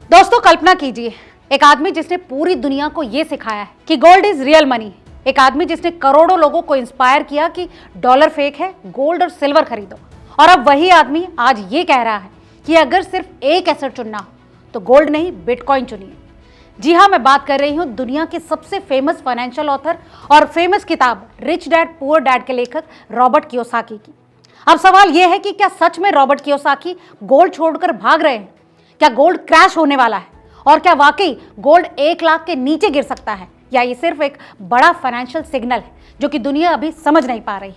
दोस्तों कल्पना कीजिए, एक आदमी जिसने पूरी दुनिया को यह सिखाया है कि गोल्ड इज रियल मनी। एक आदमी जिसने करोड़ों लोगों को इंस्पायर किया कि डॉलर फेक है, गोल्ड और सिल्वर खरीदो। और अब वही आदमी आज ये कह रहा है कि अगर सिर्फ एक एसेट चुनना हो तो गोल्ड नहीं बिटकॉइन चुनिए। जी हाँ, मैं बात कर रही हूँ दुनिया के सबसे फेमस फाइनेंशियल ऑथर और फेमस किताब रिच डैड पुअर डैड के लेखक रॉबर्ट कियोसाकी की। अब सवाल यह है कि क्या सच में रॉबर्ट कियोसाकी गोल्ड छोड़कर भाग रहे हैं? क्या गोल्ड क्रैश होने वाला है? और क्या वाकई गोल्ड 1 लाख के नीचे गिर सकता है, या ये सिर्फ एक बड़ा फाइनेंशियल सिग्नल है जो कि दुनिया अभी समझ नहीं पा रही?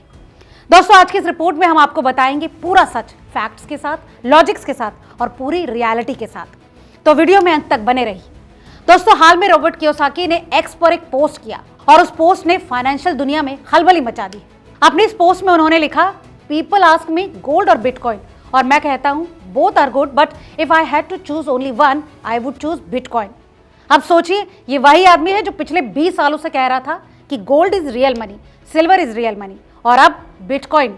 दोस्तों आज की इस रिपोर्ट में हम आपको बताएंगे पूरा सच, फैक्ट्स के साथ, लॉजिक्स के साथ और पूरी रियलिटी के साथ। तो वीडियो में अंत तक बने रहिए। दोस्तों हाल में रॉबर्ट कियोसाकी ने एक्स पर एक पोस्ट किया और उस पोस्ट ने फाइनेंशियल दुनिया में खलबली मचा दी। अपनी इस पोस्ट में उन्होंने लिखा, पीपल आस्क मी गोल्ड और बिटकॉइन, और मैं कहता हूं both are good, but if I had to choose only one I would choose bitcoin. अब सोचिए, ये वही आदमी है जो पिछले 20 सालों से कह रहा था कि gold is real money, silver is real money, और अब बिटकॉइन।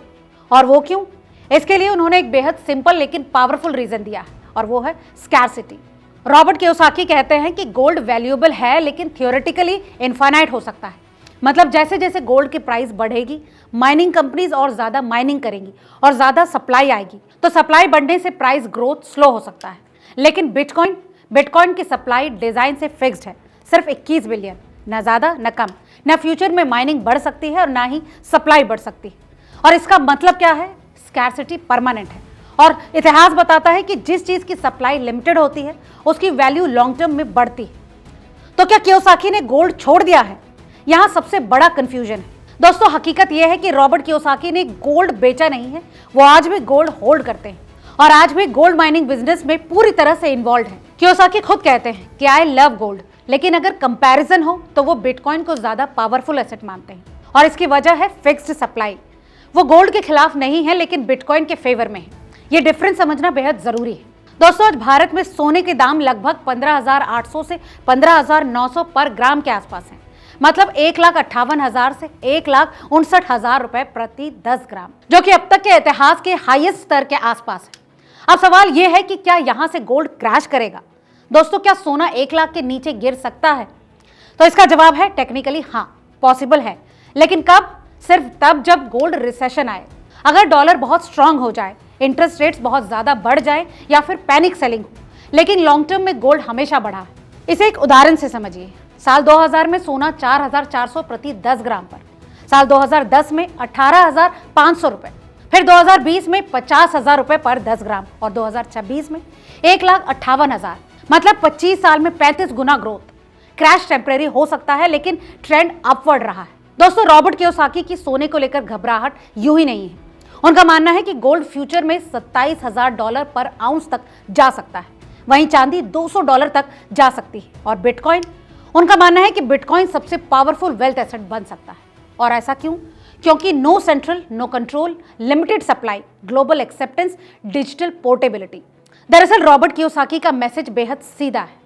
और वो क्यों? इसके लिए उन्होंने एक बेहद सिंपल लेकिन पावरफुल रीजन दिया है, और वो है स्कैरसिटी। रॉबर्ट कियोसाकी कहते हैं कि गोल्ड वैल्यूएबल है लेकिन थियोरेटिकली इनफाइनाइट हो सकता है। मतलब जैसे जैसे गोल्ड की प्राइस बढ़ेगी, माइनिंग कंपनीज और ज्यादा माइनिंग करेंगी और ज्यादा सप्लाई आएगी, तो सप्लाई बढ़ने से प्राइस ग्रोथ स्लो हो सकता है। लेकिन बिटकॉइन की सप्लाई डिजाइन से फिक्स्ड है, सिर्फ 21 बिलियन, न ज्यादा न कम। न फ्यूचर में माइनिंग बढ़ सकती है और ना ही सप्लाई बढ़ सकती है। और इसका मतलब क्या है? स्कैरसिटी परमानेंट है। और इतिहास बताता है कि जिस चीज की सप्लाई लिमिटेड होती है उसकी वैल्यू लॉन्ग टर्म में बढ़ती है। तो क्या कियोसाकी ने गोल्ड छोड़ दिया है? यहां सबसे बड़ा कंफ्यूजन है। दोस्तों हकीकत यह है कि रॉबर्ट कियोसाकी ने गोल्ड बेचा नहीं है, वो आज भी गोल्ड होल्ड करते हैं और आज भी गोल्ड माइनिंग बिजनेस में पूरी तरह से इन्वॉल्व है। कियोसाकी खुद कहते हैं कि आई लव गोल्ड, लेकिन अगर कंपैरिजन हो तो वो बिटकॉइन को ज्यादा पावरफुल एसेट मानते हैं। और इसकी वजह है फिक्स्ड सप्लाई। वो गोल्ड के खिलाफ नहीं है लेकिन बिटकॉइन के फेवर में है। ये डिफरेंस समझना बेहद जरूरी है। दोस्तों आज भारत में सोने के दाम लगभग 15,800 से 15,900 पर ग्राम के आसपास हैं। मतलब 1,58,000 से 1,59,000 रुपए प्रति 10 ग्राम, जो कि अब तक के इतिहास के हाईएस्ट स्तर के आसपास है। अब सवाल यह है कि क्या यहां से गोल्ड क्रैश करेगा? दोस्तों क्या सोना 1 लाख के नीचे गिर सकता है? तो इसका जवाब है टेक्निकली हाँ, पॉसिबल है। लेकिन कब? सिर्फ तब जब गोल्ड रिसेशन आए, अगर डॉलर बहुत स्ट्रांग हो जाए, इंटरेस्ट रेट्स बहुत ज्यादा बढ़ जाए या फिर पैनिक सेलिंग हो। लेकिन लॉन्ग टर्म में गोल्ड हमेशा बढ़ा है। इसे एक उदाहरण से समझिए। साल 2000 में सोना 4,400 प्रति 10 ग्राम पर, साल 2010 में 18,500 रुपए, फिर 2020 में 50,000 रुपए पर 10 ग्राम और 2026 में 1,58,000। मतलब 25 साल में 35 गुना ग्रोथ। क्रैश टेम्परेरी हो सकता है लेकिन ट्रेंड अपवर्ड रहा है। दोस्तों रॉबर्ट कियोसाकी की सोने को लेकर घबराहट यूं ही नहीं है। उनका मानना है कि गोल्ड फ्यूचर में $27,000 पर आउंस तक जा सकता है, वहीं चांदी $200 तक जा सकती है। और बिटकॉइन, उनका मानना है कि बिटकॉइन सबसे पावरफुल वेल्थ एसेट बन सकता है। और ऐसा क्यों? क्योंकि no central, no control, limited supply, global acceptance, digital portability. दरअसल रॉबर्ट कियोसाकी का मैसेज बेहद सीधा है,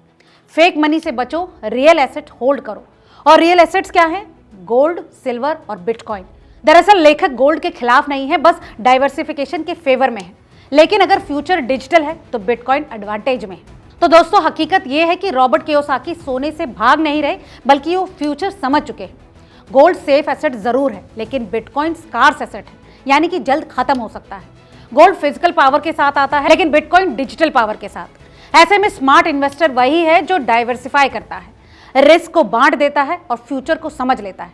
फेक मनी से बचो, रियल एसेट होल्ड करो। और रियल एसेट्स क्या है? गोल्ड, सिल्वर और बिटकॉइन। दरअसल लेखक गोल्ड के खिलाफ नहीं है, बस डाइवर्सिफिकेशन के फेवर में है। लेकिन अगर फ्यूचर डिजिटल है तो बिटकॉइन एडवांटेज में है। तो दोस्तों हकीकत यह है कि रॉबर्ट कियोसाकी सोने से भाग नहीं रहे, बल्कि वो फ्यूचर समझ चुके हैं। गोल्ड सेफ एसेट जरूर है, लेकिन बिटकॉइन स्कार्स एसेट है, यानी कि जल्द खत्म हो सकता है। गोल्ड फिजिकल पावर के साथ आता है, लेकिन बिटकॉइन डिजिटल पावर के साथ। ऐसे में स्मार्ट इन्वेस्टर वही है जो डाइवर्सिफाई करता है, रिस्क को बांट देता है और फ्यूचर को समझ लेता है।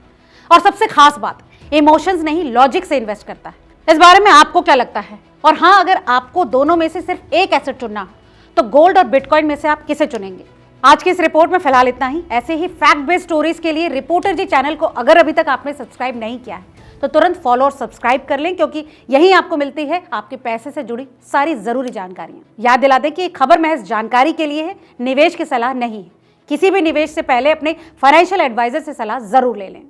और सबसे खास बात, इमोशंस नहीं लॉजिक से इन्वेस्ट करता है। इस बारे में आपको क्या लगता है? और हाँ, अगर आपको दोनों में से सिर्फ एक एसेट चुनना हो तो गोल्ड और बिटकॉइन में से आप किसे चुनेंगे? आज की इस रिपोर्ट में फिलहाल इतना ही। ऐसे ही फैक्ट बेस्ड स्टोरीज के लिए रिपोर्टर जी चैनल को अगर अभी तक आपने सब्सक्राइब नहीं किया है तो तुरंत फॉलो और सब्सक्राइब कर लें, क्योंकि यहीं आपको मिलती है आपके पैसे से जुड़ी सारी जरूरी जानकारियां। याद दिला दें कि खबर महज जानकारी के लिए है, निवेश की सलाह नहीं है। किसी भी निवेश से पहले अपने फाइनेंशियल एडवाइजर से सलाह जरूर ले लें।